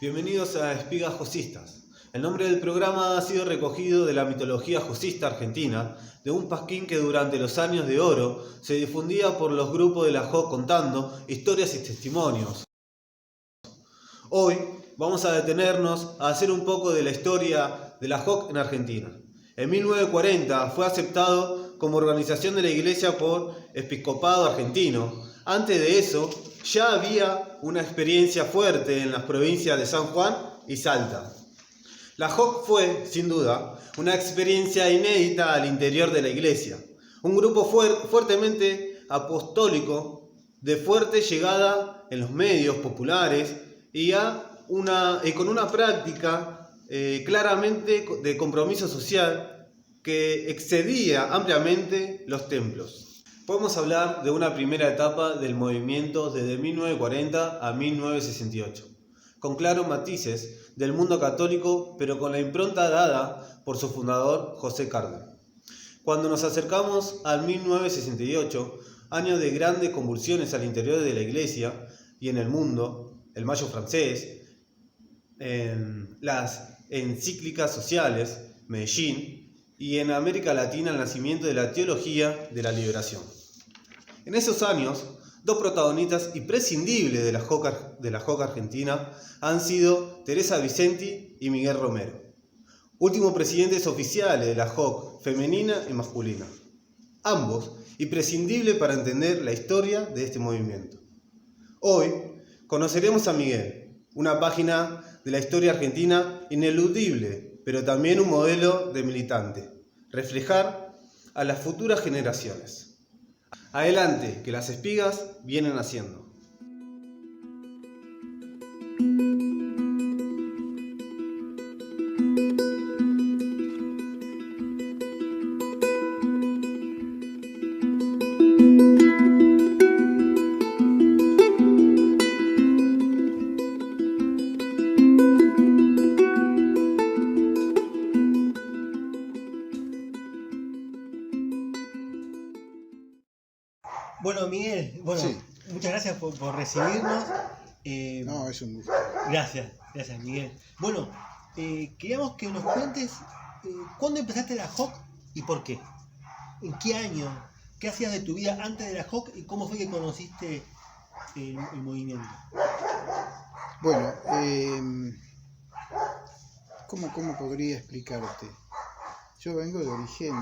Bienvenidos a Espigas Josistas. El nombre del programa ha sido recogido de la mitología josista argentina, de un pasquín que durante los años de oro se difundía por los grupos de la JOC contando historias y testimonios. Hoy vamos a detenernos a hacer un poco de la historia de la JOC en Argentina. En 1940 fue aceptado como organización de la Iglesia por Episcopado Argentino. Antes de eso, ya había una experiencia fuerte en las provincias de San Juan y Salta. La JOC fue, sin duda, una experiencia inédita al interior de la Iglesia. Un grupo fuertemente apostólico, de fuerte llegada en los medios populares y con una práctica claramente de compromiso social que excedía ampliamente los templos. Podemos hablar de una primera etapa del movimiento desde 1940 a 1968, con claros matices del mundo católico, pero con la impronta dada por su fundador, José Cárdenas. Cuando nos acercamos al 1968, año de grandes convulsiones al interior de la Iglesia y en el mundo, el Mayo francés, las encíclicas sociales, Medellín, y en América Latina el nacimiento de la teología de la liberación. En esos años, dos protagonistas imprescindibles de la JOC argentina han sido Teresa Vicenti y Miguel Romero, últimos presidentes oficiales de la JOC femenina y masculina, ambos imprescindibles para entender la historia de este movimiento. Hoy conoceremos a Miguel, una página de la historia argentina ineludible, pero también un modelo de militante, reflejar a las futuras generaciones. Adelante, que las espigas vienen haciendo. Bueno, Miguel, Sí. muchas gracias por recibirnos. No, es un gusto. Gracias, Miguel. Bueno, queríamos que nos cuentes cuándo empezaste la JOC y por qué. ¿En qué año? ¿Qué hacías de tu vida antes de la JOC y cómo fue que conociste el movimiento? Bueno, ¿cómo podría explicarte? Yo vengo de origen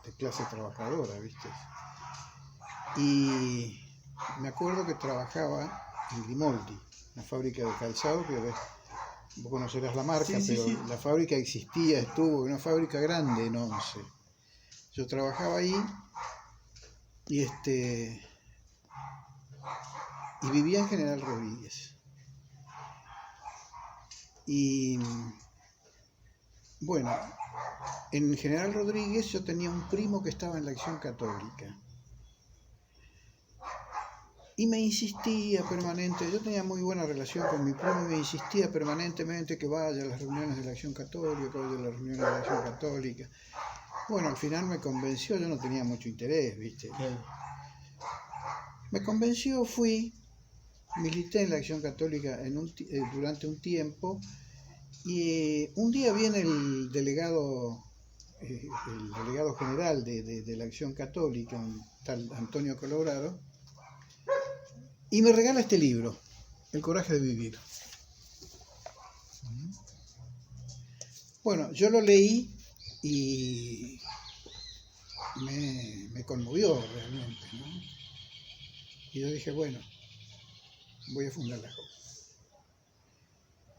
de clase trabajadora, ¿viste? Y me acuerdo que trabajaba en Grimaldi, una fábrica de calzado, que vos conocerás la marca, Sí, pero sí. la fábrica estuvo, una fábrica grande en Once. Yo trabajaba ahí y vivía en General Rodríguez. Y bueno, en General Rodríguez yo tenía un primo que estaba en la Acción Católica. Y me insistía permanente, yo tenía muy buena relación con mi primo, y me insistía permanentemente que vaya a las reuniones de la Acción Católica, Bueno, al final me convenció, yo no tenía mucho interés, ¿viste? Me convenció, fui, milité en la Acción Católica durante un tiempo, y un día viene el delegado general de la Acción Católica, un tal Antonio Colorado, y me regala este libro, El coraje de vivir. Bueno, yo lo leí y me conmovió realmente, ¿no? Y yo dije, bueno, voy a fundar la JOC.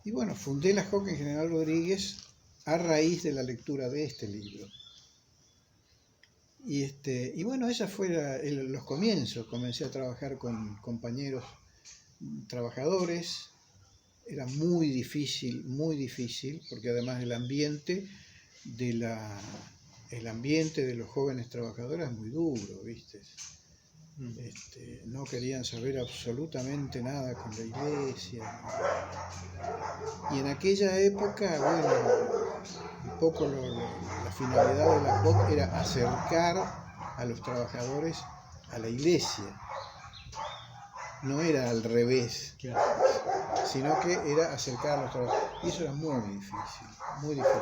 Y bueno, fundé la JOC en General Rodríguez a raíz de la lectura de este libro. Y bueno, esa fue los comienzos. Comencé a trabajar con compañeros trabajadores. Era muy difícil, porque además el ambiente de los jóvenes trabajadores es muy duro, ¿viste? No querían saber absolutamente nada con la Iglesia. Y en aquella época, bueno, un poco la finalidad de la JOC era acercar a los trabajadores a la Iglesia. No era al revés. Claro. sino que era acercar a los trabajadores. Y eso era muy difícil, muy difícil.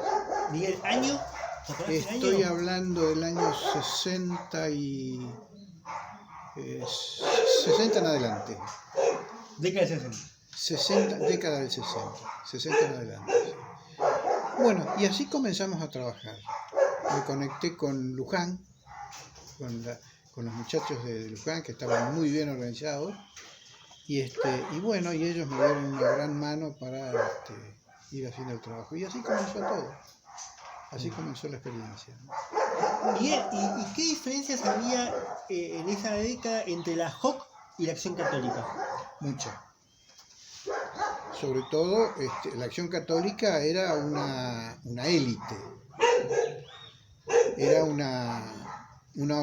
Miguel, ¿año? ¿Te acordás del Estoy año? hablando del año 60 y... 60 en adelante. Década de 60. Década del 60 en adelante. Sí. Bueno, y así comenzamos a trabajar. Me conecté con Luján, con los muchachos de Luján, que estaban muy bien organizados, y bueno, y ellos me dieron una gran mano para ir haciendo el trabajo. Y así comenzó todo. Así comenzó la experiencia, ¿no? Miguel, ¿y qué diferencias había en esa década entre la JOC y la Acción Católica? Mucha. Sobre todo, la Acción Católica era una élite. Era una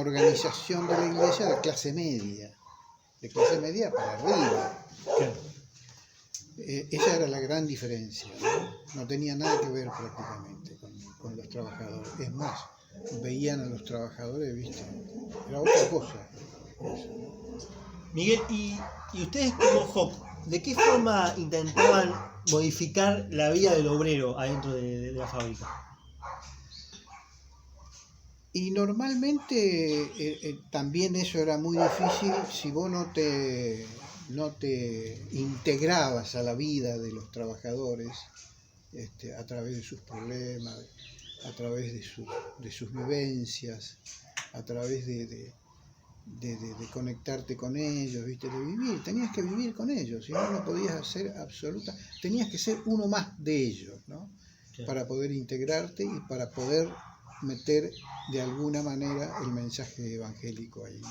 organización de la iglesia de clase media para arriba. Claro. Esa era la gran diferencia, ¿no? No tenía nada que ver prácticamente con los trabajadores. Es más, veían a los trabajadores, ¿viste? Era otra cosa. Miguel, ¿y ustedes como JOC, de qué forma intentaban modificar la vida del obrero adentro de la fábrica? Y normalmente también eso era muy difícil si vos no te integrabas a la vida de los trabajadores a través de sus problemas, a través de sus vivencias, a través de conectarte con ellos, ¿viste? De vivir, tenías que vivir con ellos, si no, no podías hacer tenías que ser uno más de ellos, ¿no? Claro. Para poder integrarte y para poder meter de alguna manera el mensaje evangélico ahí.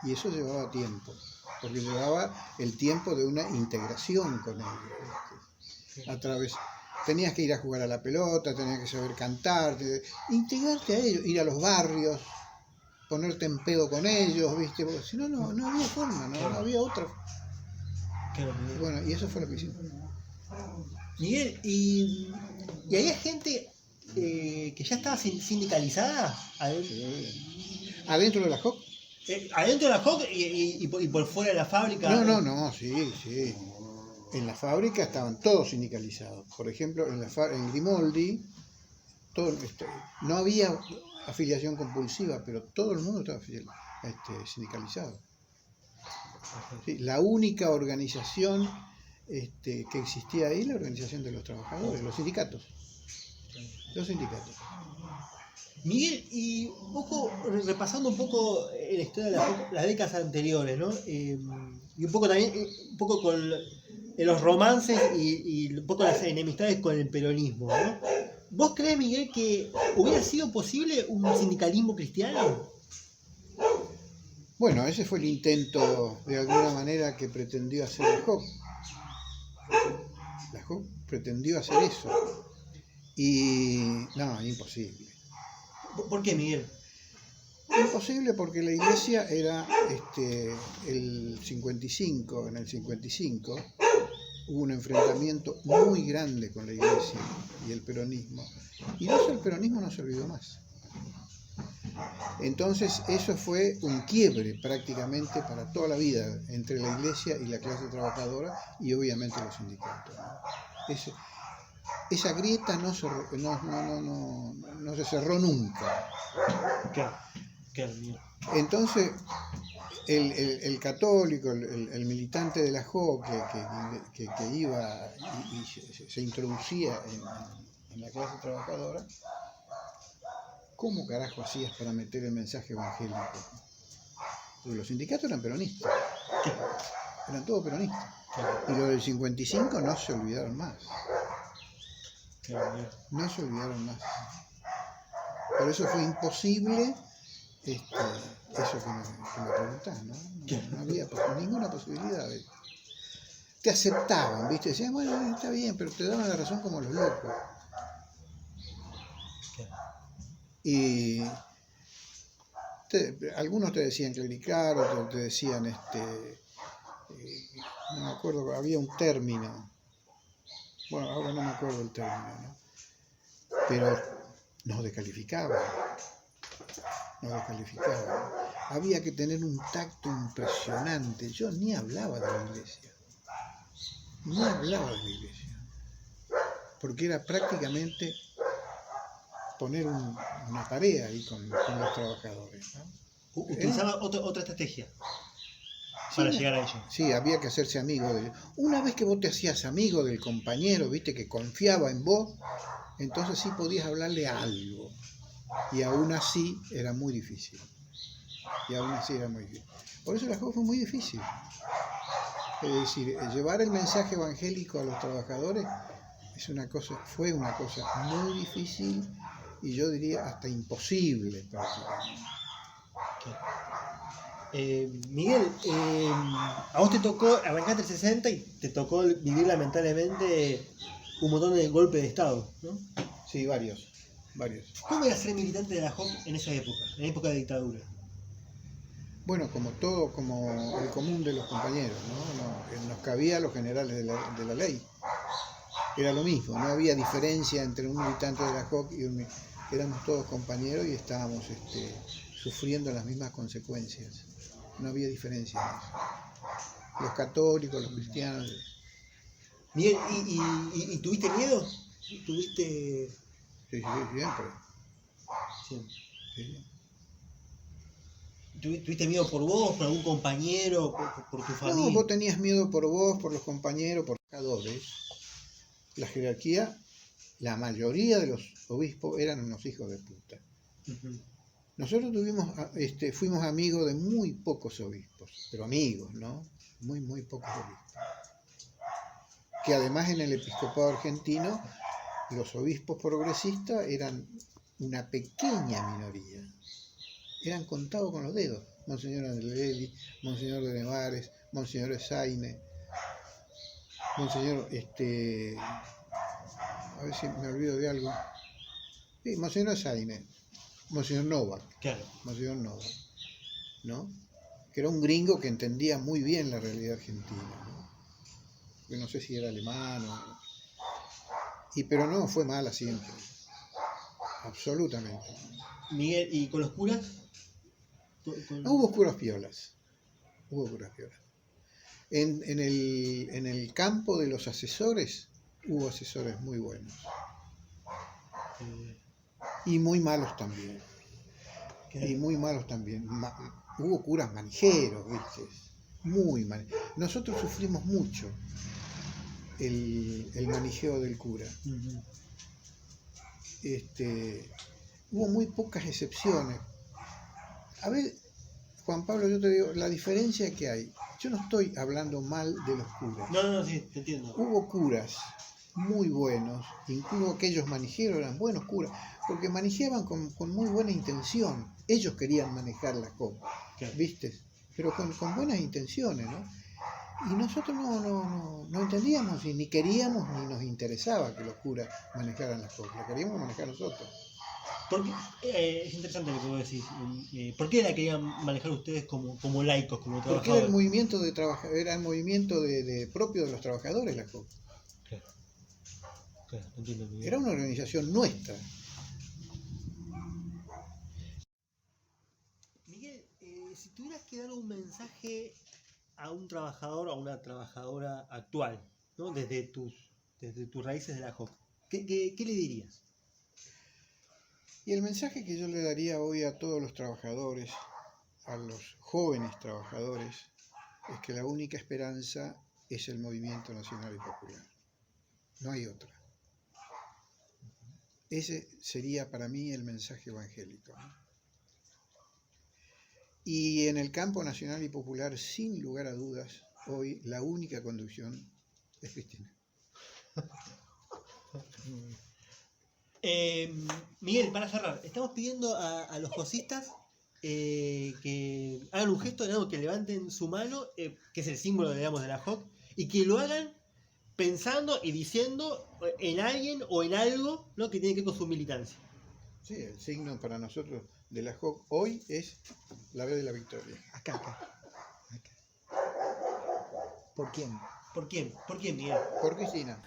Y eso llevaba tiempo, porque llevaba el tiempo de una integración con ellos, ¿viste? A través, tenías que ir a jugar a la pelota, tenías que saber cantar, integrarte a ellos, ir a los barrios, ponerte en pedo con ellos, ¿viste? Porque si no, no había forma, no había otra. Claro, Miguel. Bueno, y eso fue lo que hicimos. Miguel, ¿y había gente que ya estaba sindicalizada ¿Adentro de la JOC? adentro de la JOC y por fuera de la fábrica? No, sí. En la fábrica estaban todos sindicalizados. Por ejemplo, en Grimoldi no había afiliación compulsiva, pero todo el mundo estaba sindicalizado. Sí, la única organización que existía ahí, la organización de los trabajadores, los sindicatos. Miguel, y repasando un poco la historia de las décadas anteriores, ¿no? Y un poco también, con los romances y un poco las enemistades con el peronismo, ¿no? ¿Vos crees, Miguel, que hubiera sido posible un sindicalismo cristiano? Bueno, ese fue el intento, de alguna manera, que pretendió hacer la JOC. La JOC pretendió hacer eso. Y no, imposible. ¿Por qué, Miguel? Imposible porque la iglesia era el 55, en el 55 hubo un enfrentamiento muy grande con la iglesia y el peronismo, y el peronismo no se olvidó más. Entonces eso fue un quiebre prácticamente para toda la vida entre la iglesia y la clase trabajadora y obviamente los sindicatos, ¿no? Esa grieta no se cerró nunca. Claro, Miguel. Entonces el católico, el militante de la JOC que iba y se introducía en la clase trabajadora, ¿cómo carajo hacías para meter el mensaje evangélico? Porque los sindicatos eran peronistas, eran todos peronistas, y los del 55 no se olvidaron más. No se olvidaron más. Por eso fue imposible eso que me preguntás, ¿no? No había ninguna posibilidad de... Te aceptaban, ¿viste? Decían, bueno, está bien, pero te daban la razón como los locos. Y algunos te decían clerical, otros te decían, no me acuerdo, había un término. Bueno, ahora no me acuerdo el término, ¿no? Pero nos descalificaban. Había que tener un tacto impresionante. Yo ni hablaba de la iglesia. no hablaba de la iglesia, porque era prácticamente poner una pared ahí con los trabajadores, ¿no? Utilizaba otra estrategia Sí, para llegar a ellos. Sí, había que hacerse amigo de ellos. Una vez que vos te hacías amigo del compañero, viste, que confiaba en vos, entonces sí podías hablarle algo. Y aún así era muy difícil. Por eso la cosa fue muy difícil. Es decir, llevar el mensaje evangélico a los trabajadores fue una cosa muy difícil y yo diría hasta imposible prácticamente. Miguel, a vos te tocó, arrancaste el 60 y te tocó vivir lamentablemente un montón de golpes de Estado, ¿no? Sí, varios. ¿Cómo era ser militante de la JOC en esa época, en la época de dictadura? Bueno, como el común de los compañeros, ¿no? Nos cabía a los generales de la ley. Era lo mismo, no había diferencia entre un militante de la JOC y éramos todos compañeros y estábamos sufriendo las mismas consecuencias. No había diferencia en eso. Los católicos, los cristianos. Miguel, ¿y tuviste miedo? ¿Tuviste...? Sí, siempre. Siempre. Sí. ¿Tuviste miedo por vos, por algún compañero, por tu familia? No, vos tenías miedo por vos, por los compañeros, por los trabajadores. La jerarquía, la mayoría de los obispos eran unos hijos de puta. Uh-huh. Nosotros fuimos amigos de muy pocos obispos, pero amigos, ¿no? Muy pocos obispos. Que además en el episcopado argentino, los obispos progresistas eran una pequeña minoría. Eran contados con los dedos. Monseñor Andelelli, Monseñor de Nevares, Monseñor Saine, Monseñor, a ver si me olvido de algo. Sí, Monseñor Saine, Monseñor Novak. Claro. Monseñor Novak, ¿no? Que era un gringo que entendía muy bien la realidad argentina, ¿no? Yo no sé si era alemán pero no, fue mala siempre. Absolutamente. Miguel, ¿y con los curas? No, hubo curas piolas. En el campo de los asesores, hubo asesores muy buenos. Y muy malos también. Hubo curas manijeros, ¿viste? Muy mal. Nosotros sufrimos mucho el manijeo del cura. Uh-huh. Hubo muy pocas excepciones. A ver, Juan Pablo, yo te digo, la diferencia que hay. Yo no estoy hablando mal de los curas. No, sí, te entiendo. Hubo curas muy buenos, incluso aquellos manijeros eran buenos curas, porque manejaban con muy buena intención. Ellos querían manejar la copa, Claro. ¿viste? Pero con buenas intenciones, ¿no? Y nosotros no entendíamos y ni queríamos ni nos interesaba que los curas manejaran las cosas, la queríamos manejar nosotros. Es interesante lo que vos decís. ¿Por qué la querían manejar ustedes como laicos, como trabajadores? Porque era el movimiento propio de los trabajadores la COP. Claro, entiendo bien. Era una organización nuestra. Miguel, si tuvieras que dar un mensaje a un trabajador o a una trabajadora actual, ¿no? desde tus raíces de la JOC, ¿qué le dirías? Y el mensaje que yo le daría hoy a todos los trabajadores, a los jóvenes trabajadores, es que la única esperanza es el movimiento nacional y popular. No hay otra. Ese sería para mí el mensaje evangélico. Y en el campo nacional y popular, sin lugar a dudas, hoy la única conducción es Cristina. Miguel, para cerrar, estamos pidiendo a los josistas que hagan un gesto, digamos, que levanten su mano, que es el símbolo, digamos, de la JOC, y que lo hagan pensando y diciendo en alguien o en algo, ¿no? que tiene que ver con su militancia. Sí, el signo para nosotros de la JOC hoy es la B de la victoria. Acá. ¿Por quién? ¿Por quién? ¿Por quién, Miguel? Por Cristina.